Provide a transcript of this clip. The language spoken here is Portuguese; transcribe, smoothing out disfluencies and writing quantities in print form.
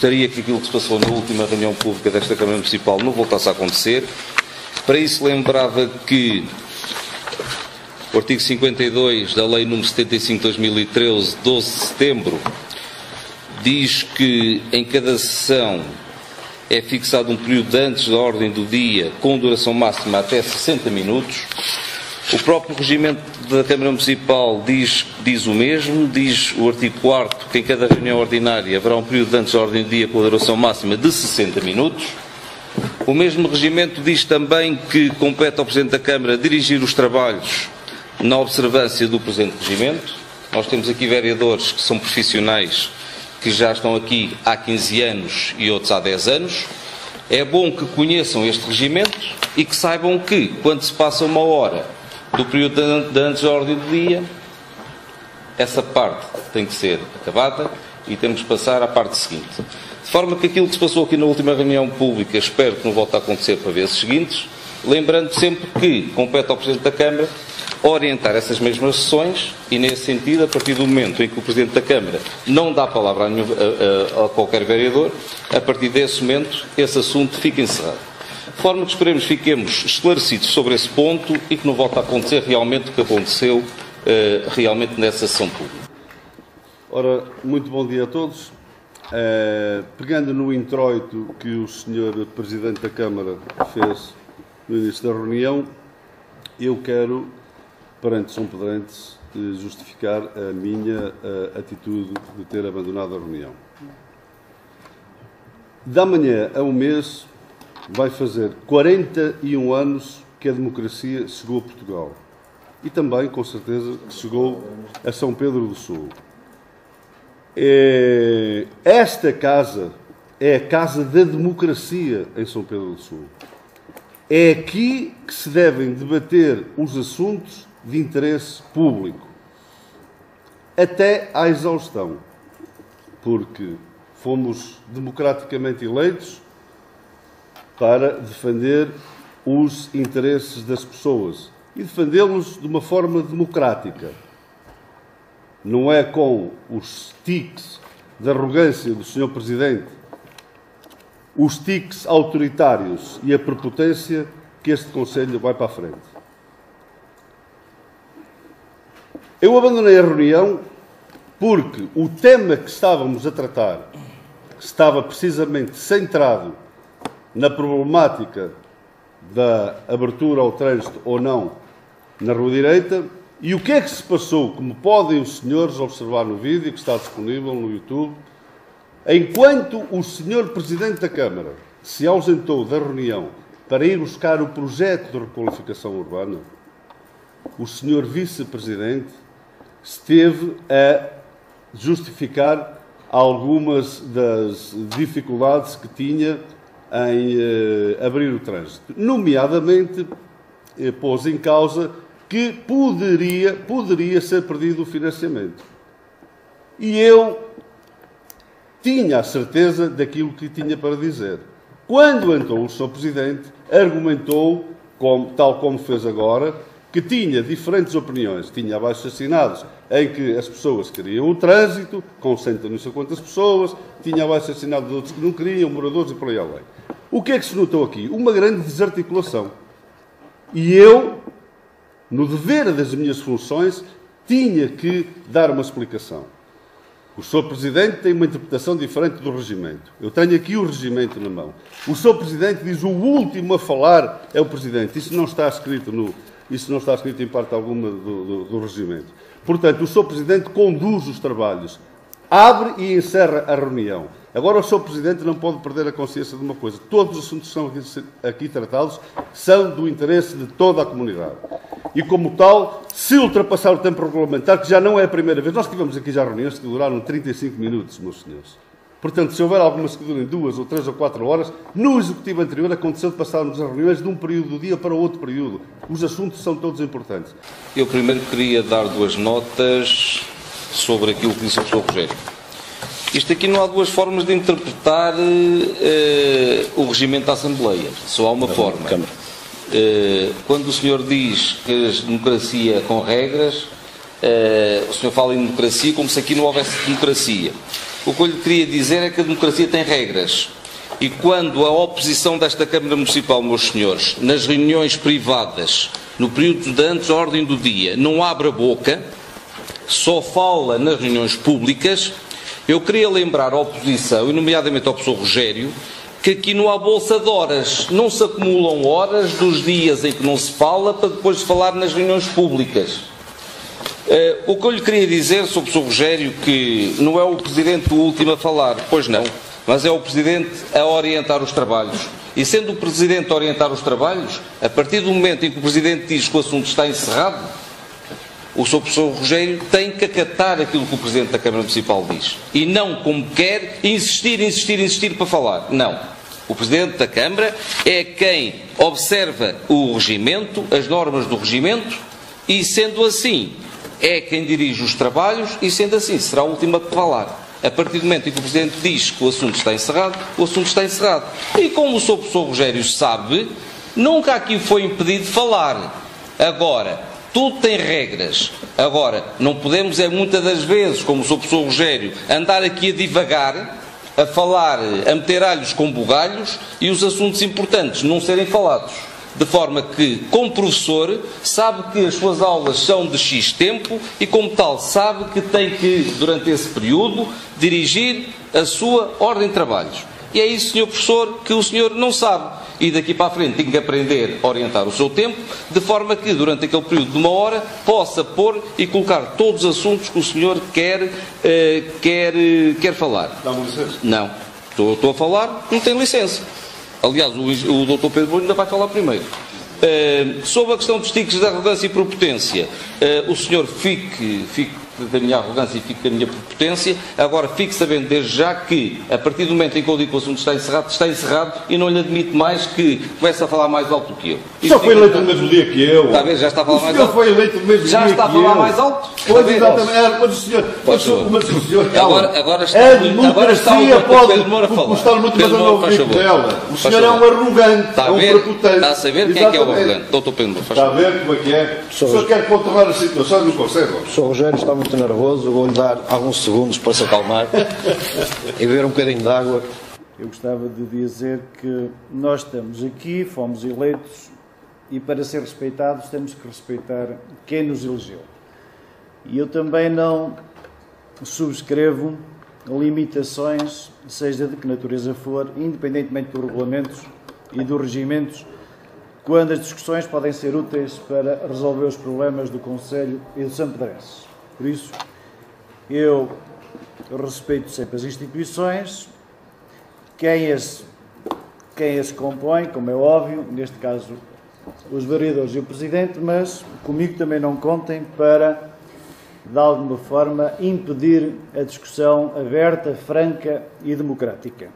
gostaria que aquilo que se passou na última reunião pública desta Câmara Municipal não voltasse a acontecer. Para isso lembrava que o artigo 52 da Lei nº 75/2013, 12 de setembro, diz que em cada sessão é fixado um período antes da ordem do dia com duração máxima até 60 minutos. O próprio regimento da Câmara Municipal diz o mesmo, diz o artigo 4º que em cada reunião ordinária haverá um período antes da ordem do dia com a duração máxima de 60 minutos. O mesmo regimento diz também que compete ao Presidente da Câmara dirigir os trabalhos na observância do presente regimento. Nós temos aqui vereadores que são profissionais, que já estão aqui há 15 anos e outros há 10 anos. É bom que conheçam este regimento e que saibam que, quando se passa uma hora do período de antes da ordem do dia, essa parte tem que ser acabada e temos que passar à parte seguinte. De forma que aquilo que se passou aqui na última reunião pública, espero que não volte a acontecer para vezes seguintes, lembrando sempre que compete ao Presidente da Câmara orientar essas mesmas sessões e, nesse sentido, a partir do momento em que o Presidente da Câmara não dá a palavra a qualquer vereador, a partir desse momento, esse assunto fica encerrado. De forma que esperemos que fiquemos esclarecidos sobre esse ponto e que não volte a acontecer realmente o que aconteceu realmente nessa sessão pública. Ora, muito bom dia a todos. Pegando no introito que o Sr. Presidente da Câmara fez no início da reunião, eu quero, perante São Pedrense, justificar a minha atitude de ter abandonado a reunião. Da manhã a um mês vai fazer 41 anos que a democracia chegou a Portugal e também, com certeza, chegou a São Pedro do Sul. Esta casa é a casa da democracia em São Pedro do Sul. É aqui que se devem debater os assuntos de interesse público, até à exaustão, porque fomos democraticamente eleitos para defender os interesses das pessoas e defendê-los de uma forma democrática. Não é com os tiques de arrogância do Sr. Presidente, os tiques autoritários e a prepotência que este Conselho vai para a frente. Eu abandonei a reunião porque o tema que estávamos a tratar estava precisamente centrado na problemática da abertura ao trânsito ou não na Rua Direita. E o que é que se passou, como podem os senhores observar no vídeo que está disponível no YouTube, enquanto o senhor Presidente da Câmara se ausentou da reunião para ir buscar o projeto de requalificação urbana, o senhor Vice-Presidente esteve a justificar algumas das dificuldades que tinha em abrir o trânsito. Nomeadamente, pôs em causa que poderia ser perdido o financiamento. E eu tinha a certeza daquilo que tinha para dizer. Quando então o Sr. Presidente argumentou, tal como fez agora, que tinha diferentes opiniões, tinha abaixo-assinados em que as pessoas queriam o trânsito, com 100 não sei quantas pessoas, tinha abaixo-assinados de outros que não queriam, moradores e por aí além. O que é que se notou aqui? Uma grande desarticulação. E eu, no dever das minhas funções, tinha que dar uma explicação. O Sr. Presidente tem uma interpretação diferente do regimento. Eu tenho aqui o regimento na mão. O Sr. Presidente diz o último a falar é o Presidente. Isso não está escrito em parte alguma do regimento. Portanto, o Sr. Presidente conduz os trabalhos, abre e encerra a reunião. Agora, o Sr. Presidente não pode perder a consciência de uma coisa. Todos os assuntos que são aqui tratados são do interesse de toda a comunidade. E, como tal, se ultrapassar o tempo regulamentar, que já não é a primeira vez, nós tivemos aqui já reuniões que duraram 35 minutos, meus senhores. Portanto, se houver algumas que durem 2 ou 3 ou 4 horas, no Executivo anterior aconteceu de passarmos as reuniões de um período do dia para outro período. Os assuntos são todos importantes. Eu primeiro queria dar 2 notas sobre aquilo que disse o Sr. Rogério. Isto aqui não há 2 formas de interpretar o regimento da Assembleia. Só há uma forma. Quando o senhor diz que a democracia é com regras, o senhor fala em democracia como se aqui não houvesse democracia. O que eu lhe queria dizer é que a democracia tem regras. E quando a oposição desta Câmara Municipal, meus senhores, nas reuniões privadas, no período de antes da ordem do dia, não abre a boca, só fala nas reuniões públicas, eu queria lembrar à oposição, e nomeadamente ao professor Rogério, que aqui não há bolsa de horas. Não se acumulam horas dos dias em que não se fala para depois de falar nas reuniões públicas. O que eu lhe queria dizer sobre o professor Rogério, que não é o Presidente o último a falar, pois não, mas é o Presidente a orientar os trabalhos. E sendo o Presidente a orientar os trabalhos, a partir do momento em que o Presidente diz que o assunto está encerrado, o Sr. Professor Rogério tem que acatar aquilo que o Presidente da Câmara Municipal diz. E não, como quer, insistir para falar. Não. O Presidente da Câmara é quem observa o regimento, as normas do regimento, e sendo assim, é quem dirige os trabalhos, e sendo assim, será o último a falar. A partir do momento em que o Presidente diz que o assunto está encerrado, o assunto está encerrado. E como o Sr. Professor Rogério sabe, nunca aqui foi impedido de falar. Agora, tudo tem regras. Agora, não podemos, muitas das vezes, como o Sr. Professor Rogério, andar aqui a divagar, a falar, a meter alhos com bugalhos e os assuntos importantes não serem falados. De forma que, como professor, sabe que as suas aulas são de X tempo e, como tal, sabe que tem que, durante esse período, dirigir a sua ordem de trabalhos. E é isso, Sr. Professor, que o senhor não sabe. E daqui para a frente tem que aprender a orientar o seu tempo, de forma que, durante aquele período de 1 hora, possa pôr e colocar todos os assuntos que o senhor quer falar. Dá-me licença? Não. Estou a falar, não tem licença. Aliás, o Dr. Pedro Bolho ainda vai falar primeiro. Sobre a questão dos tiques de arrogância e prepotência, o senhor fique da minha arrogância e fique da minha prepotência. Agora fique sabendo desde já que, a partir do momento em que eu digo que o assunto está encerrado e não lhe admito mais que comece a falar mais alto do que eu. Só foi eleito no mesmo dia que eu. Está a ver? Já está a falar mais alto. Foi eleito no mesmo já dia está a que falar eu. mais alto? Pois, exatamente. Mas o senhor, agora está a o democracia Dr. pode Pedro Moura a falar. gostar muito, mas eu não ouvi dela. O senhor favor. é um arrogante, Está é um prepotente. Está a saber quem é que é o arrogante? Dr. Pedro Moura, faz Está a favor. ver como é que é? O senhor quer controlar a situação e não consegue. O Sr. Rogério está muito nervoso, vou-lhe dar alguns segundos para se acalmar e beber um bocadinho de água. Eu gostava de dizer que nós estamos aqui, fomos eleitos e para ser respeitados temos que respeitar quem nos elegeu. E eu também não subscrevo limitações, seja de que natureza for, independentemente dos regulamentos e dos regimentos, quando as discussões podem ser úteis para resolver os problemas do Conselho e do Sampedrense. Por isso, eu respeito sempre as instituições, quem as compõe, como é óbvio, neste caso os vereadores e o Presidente, mas comigo também não contem para, de alguma forma, impedir a discussão aberta, franca e democrática.